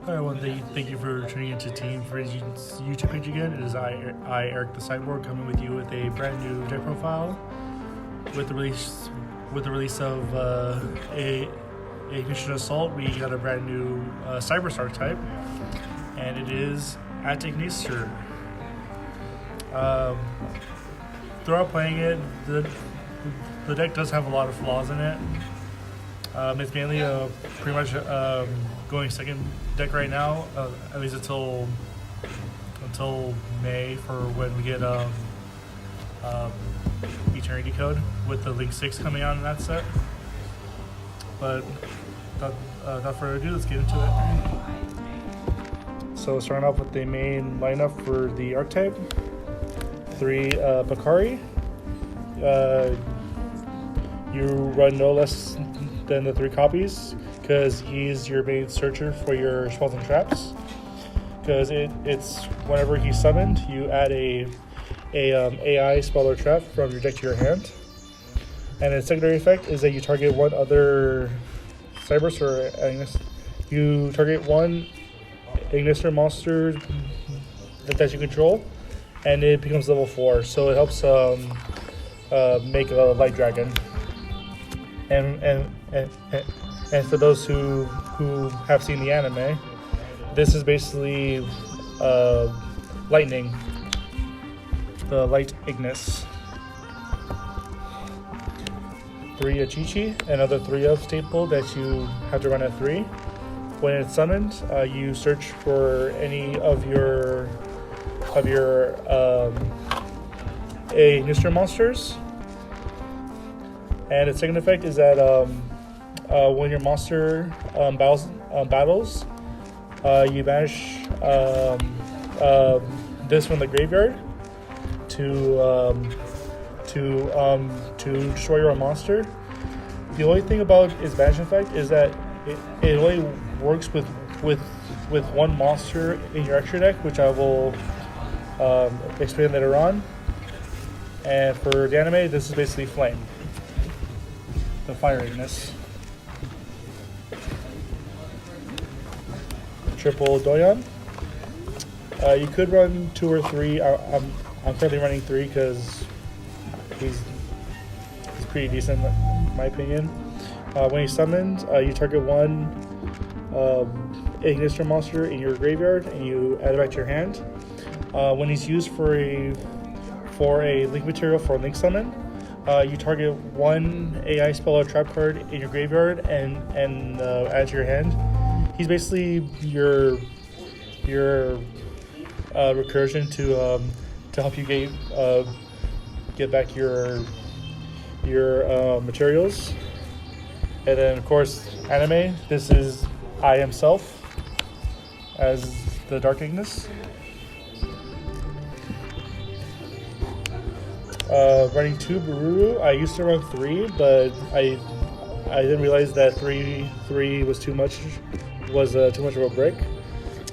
Hi everyone, thank you for tuning into Team Friends YouTube page again. It is I, Eric the Cyborg, coming with you with a brand new deck profile with the release of a Ignition Assault. We got a brand new Cyberstar type, and it is at Ignister. Throughout playing it, the deck does have a lot of flaws in it. It's mainly pretty much going second deck right now, at least until May, for when we get Eternity Code with the Link 6 coming out in that set. But without further ado, let's get into it. So starting off with the main lineup for the archetype: 3 Febuary. You run no less than the 3 copies, because he's your main searcher for your spells and traps. Because it's whenever he's summoned, you add a AI spell or trap from your deck to your hand. And its secondary effect is that you target one other Cyberstar Ignister. You target one Ignister monster that you control, and it becomes level 4. So it helps make a light dragon. And for those who have seen the anime, this is basically lightning, the light Ignis. 3 Achichi, another 3 of staple that you have to run at 3. When it's summoned, you search for any of your Ignister monsters. And its second effect is that when your monster battles, you banish this from the graveyard to destroy your own monster. The only thing about its banish effect is that it only works with one monster in your extra deck, which I will explain later on. And for the anime, this is basically Flame, the Fire Ignis. Triple Doyon. You could run 2 or 3. I'm currently running 3 because he's pretty decent in my opinion. When he's summoned, you target one Ignister monster in your graveyard and you add it back to your hand. When he's used for a link material for a link summon, you target one AI spell or trap card in your graveyard and add to your hand. He's basically your recursion to help you get back your materials. And then of course anime. This is I himself as the Dark Ignis. Running 2 Bururu. I used to run 3, but I didn't realize that 3 was too much of a brick.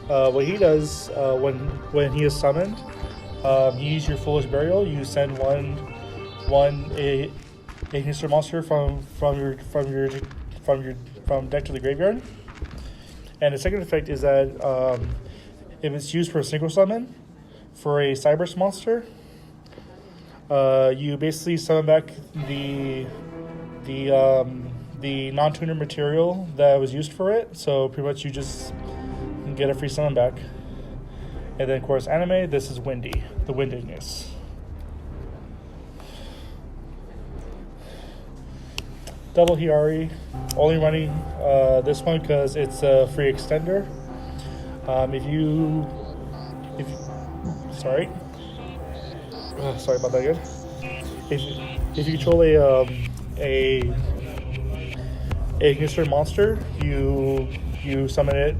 What he does when he is summoned, you use your Foolish Burial. You send one Ignister monster from deck to the graveyard. And the second effect is that if it's used for a single summon for a Cybers monster, you basically summon back the non-tuner material that was used for it. So pretty much you just get a free summon back. And then of course anime, this is Windy, the Wind Ignis. Double Hiari, only running this one because it's a free extender. Sorry about that again. If you control a Ignister monster, you summon it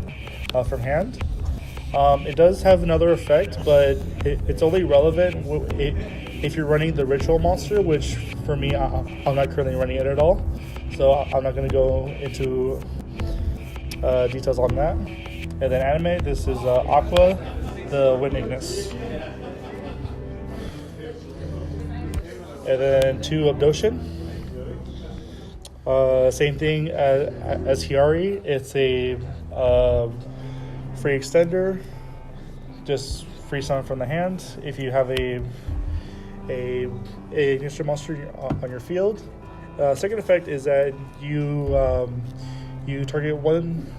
from hand. It does have another effect, but it's only relevant if you're running the ritual monster, which for me, I'm not currently running it at all. So I'm not going to go into details on that. And then anime, this is Aqua, the Wind Ignis. And then 2 Abdoshin. Same thing as Hiari. It's a free extender, just free summon from the hand. If you have a Ignister monster on your field, second effect is that you target one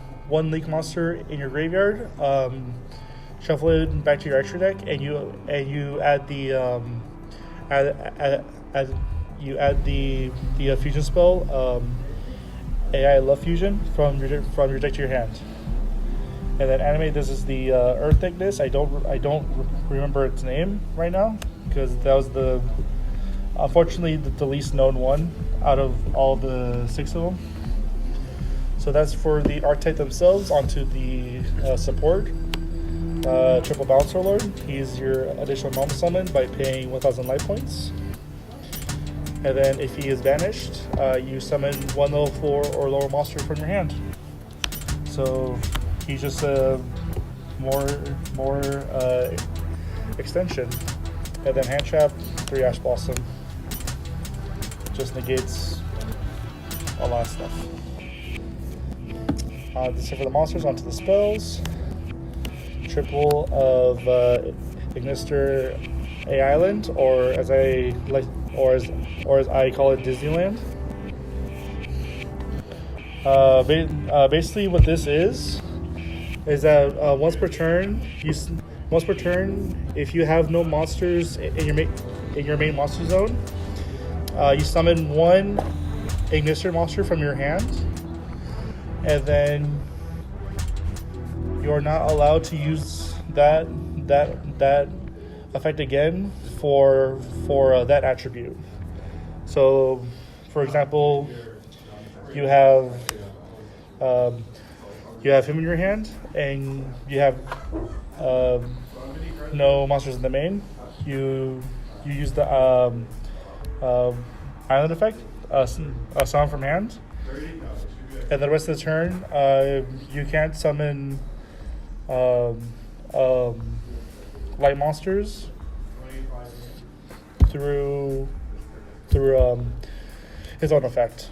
leak monster in your graveyard, shuffle it back to your extra deck, and you add the fusion spell, AI Love Fusion from your deck to your hand. And then animate. This is the Earth Thickness. I don't remember its name right now because that was unfortunately the least known one out of all the 6 of them. So that's for the archetype themselves. Onto the support. Triple Bouncer Lord. He's your additional normal summon by paying 1,000 life points. And then if he is banished, you summon one level 4 or lower monster from your hand. So he's just a more extension. And then hand trap, 3 Ash Blossom. Just negates a lot of stuff. So for the monsters, onto the spells. Triple of Ignister A Island, or as I call it, Disneyland. Basically, what this is that once per turn, if you have no monsters in your main monster zone, you summon one Ignister monster from your hand, and then you're not allowed to use that effect again for that attribute. So, for example, you have him in your hand, and you have no monsters in the main. You use the island effect, summon from hand, and the rest of the turn, you can't summon light monsters through his own effect.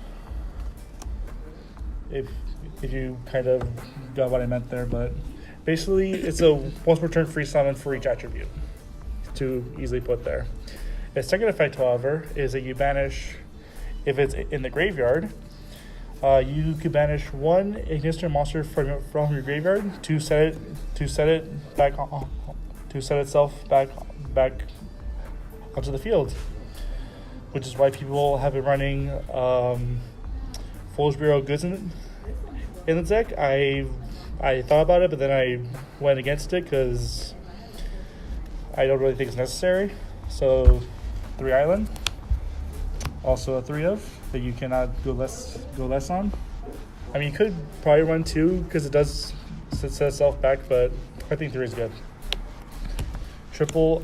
If you kind of got what I meant there, but basically it's a once per turn free summon for each attribute to easily put there. Its second effect, however, is that you banish, if it's in the graveyard, you could banish one Ignister monster from your graveyard to set itself back onto the field, which is why people have been running Fool's Bureau Goods in the deck. I thought about it, but then I went against it because I don't really think it's necessary. So 3 Island, also a 3 of that you cannot go less on. I mean, you could probably run 2 because it does set itself back, but I think 3 is good. Triple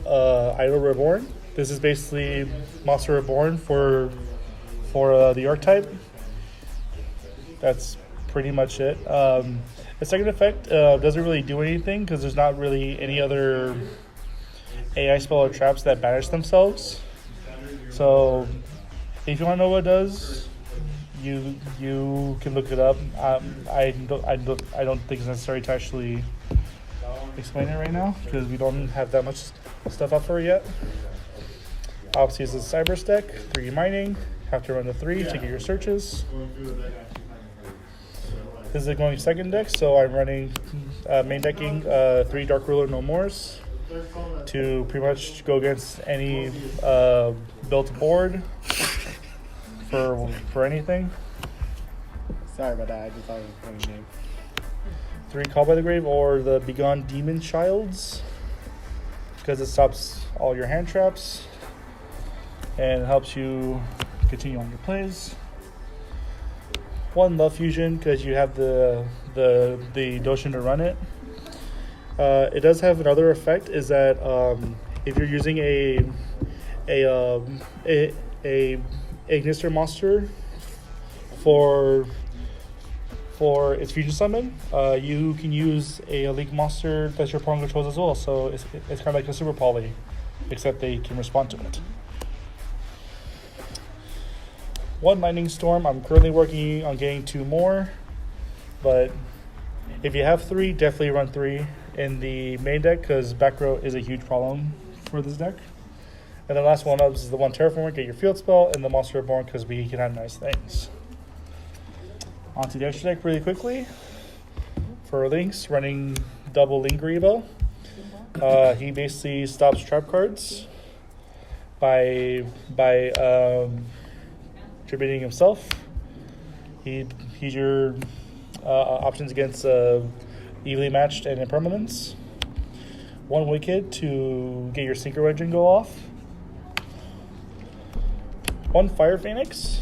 Idol Reborn. This is basically Monster Reborn for the archetype. That's pretty much it. The second effect doesn't really do anything because there's not really any other AI spell or traps that banish themselves. So if you want to know what it does, you can look it up. I don't think it's necessary to actually explain it right now because we don't have that much stuff up for it yet. Obviously, it's a Cyber deck, 3 mining. Have to run the 3 to get your searches. This is a going second deck, so I'm running main decking 3 Dark Ruler No Mores to pretty much go against any built board for anything. Sorry about that, I just thought it was a funny name. 3 Call by the Grave or the Begone Demon Childs, because it stops all your hand traps and helps you continue on your plays. 1 Love Fusion because you have the notion to run it. It does have another effect, is that if you're using a Ignister monster for its fusion summon, you can use a League monster that your opponent controls as well. So it's kind of like a Super Poly, except they can respond to it. 1 Lightning Storm. I'm currently working on getting 2 more, but If you have 3, definitely run 3 in the main deck because back row is a huge problem for this deck. And the last one up is the 1 Terraformer, get your field spell, and the Monster Reborn because we can have nice things. Onto the extra deck really quickly. For Lynx, running double Link Revo. He basically stops trap cards by attributing himself. He's your options against evenly matched and impermanence. 1 Wicked to get your Synchro Engine go off. 1 Fire Phoenix.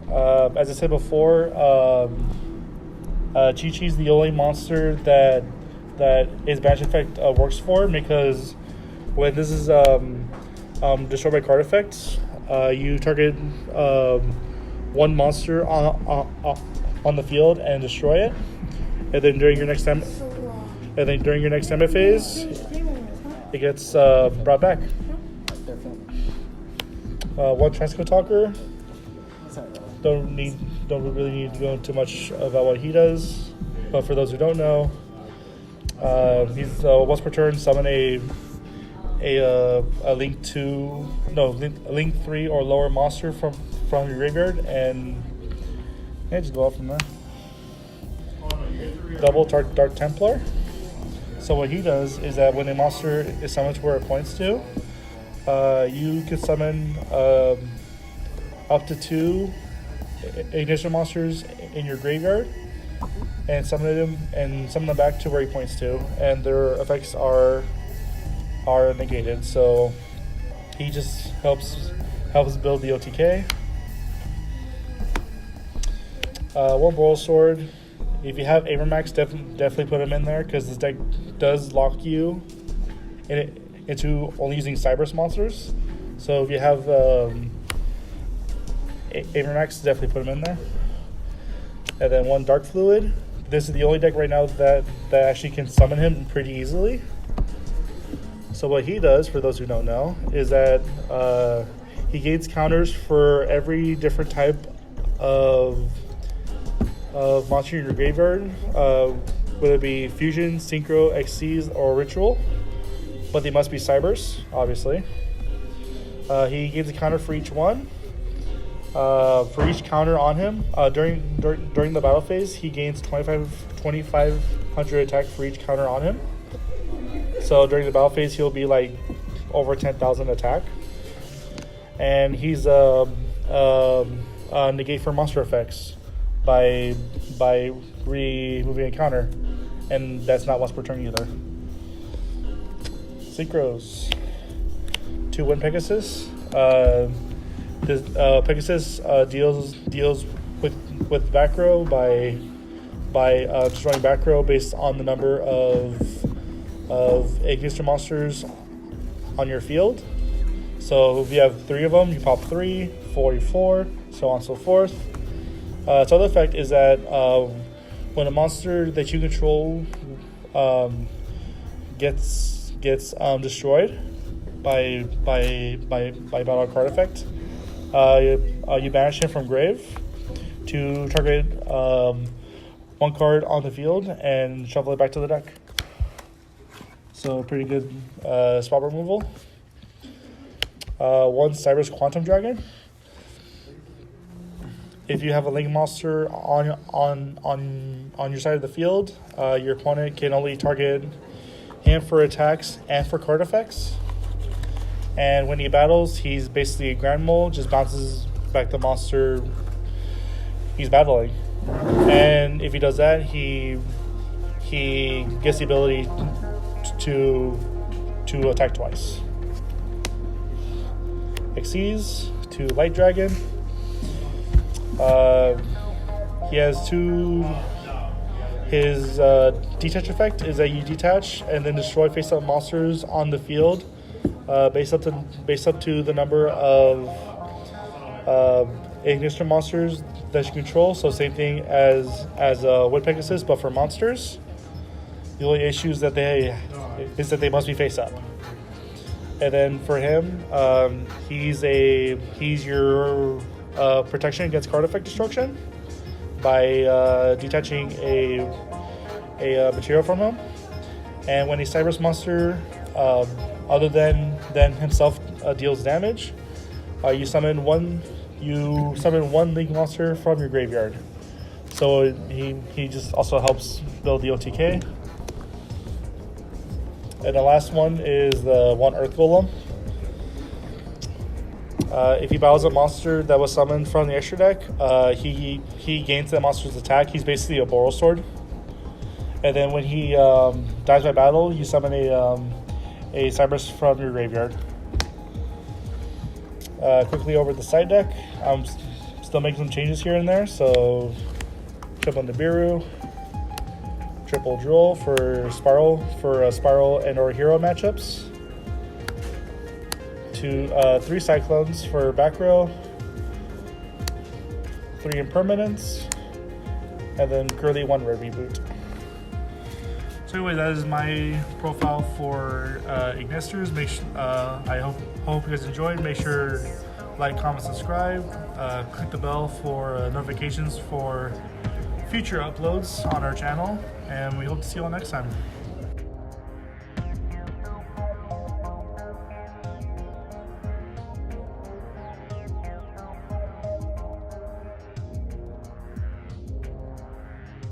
As I said before, Chi-Chi's the only monster that his banish effect works for, because when this is destroyed by card effects, you target 1 monster on the field and destroy it, and then during your next time, phase, it gets brought back. 1 Transco Talker. Don't really need to go into much about what he does, but for those who don't know, he's once per turn summon a Link 3 or lower monster from your graveyard, and just go off from there. Double Dark Templar. So what he does is that when a monster is summoned to where it points to, you can summon up to 2 ignition monsters in your graveyard and summon them back to where he points to, and their effects are negated. So he just helps build the OTK. 1 Boral Sword. If you have Avermax, definitely put him in there because this deck does lock you into only using Cyberse monsters. So if you have Avermax, definitely put him in there. And then 1 Dark Fluid. This is the only deck right now that actually can summon him pretty easily. So what he does, for those who don't know, is that he gains counters for every different type of monster in your graveyard, whether it be Fusion, Synchro, Xyz, or Ritual, but they must be Cyberse, obviously. He gains a counter for each one. For each counter on him, during the battle phase, he gains 2,500 attack for each counter on him. So during the battle phase, he'll be like over 10,000 attack. And he's negate for monster effects by removing a counter, and that's not once per turn either. Synchros. 2 Wind Pegasus. Pegasus deals with back row by destroying back row based on the number of ignition monsters on your field. So if you have 3 of them, you pop 3, 4, 4, so on and so forth. Its other effect is that when a monster that you control gets destroyed by battle card effect, you banish him from grave to target 1 card on the field and shuffle it back to the deck. So pretty good spot removal. 1 Cyberse Quantum Dragon. If you have a Link monster on your side of the field, your opponent can only target him for attacks and for card effects. And when he battles, he's basically a Grand Mole, just bounces back the monster he's battling. And if he does that, he gets the ability to attack twice. Xyz to Light Dragon. He has 2. His detach effect is that you detach and then destroy face-up monsters on the field, based up to the number of ignition monsters that you control. So same thing as Wood Pegasus, but for monsters. The only issue is that they must be face up. And then for him, he's your protection against card effect destruction by detaching a material from him. And when a Cyberus monster, other than himself, deals damage, you summon one Link monster from your graveyard. So he just also helps build the OTK. And the last one is the one Earth Golem. If he battles a monster that was summoned from the extra deck, he gains that monster's attack. He's basically a Boros Sword. And then when he dies by battle, you summon a Cyberus from your graveyard. Quickly over the side deck, I'm still making some changes here and there. So triple Nibiru, triple Droll for Spiral and or Hero matchups. 3 Cyclones for back row, 3 Impermanents, and then currently 1 Rare Reboot. So anyway, that is my profile for Ignisters. I hope you guys enjoyed. Make sure like, comment, subscribe. Click the bell for notifications for future uploads on our channel, and we hope to see you all next time.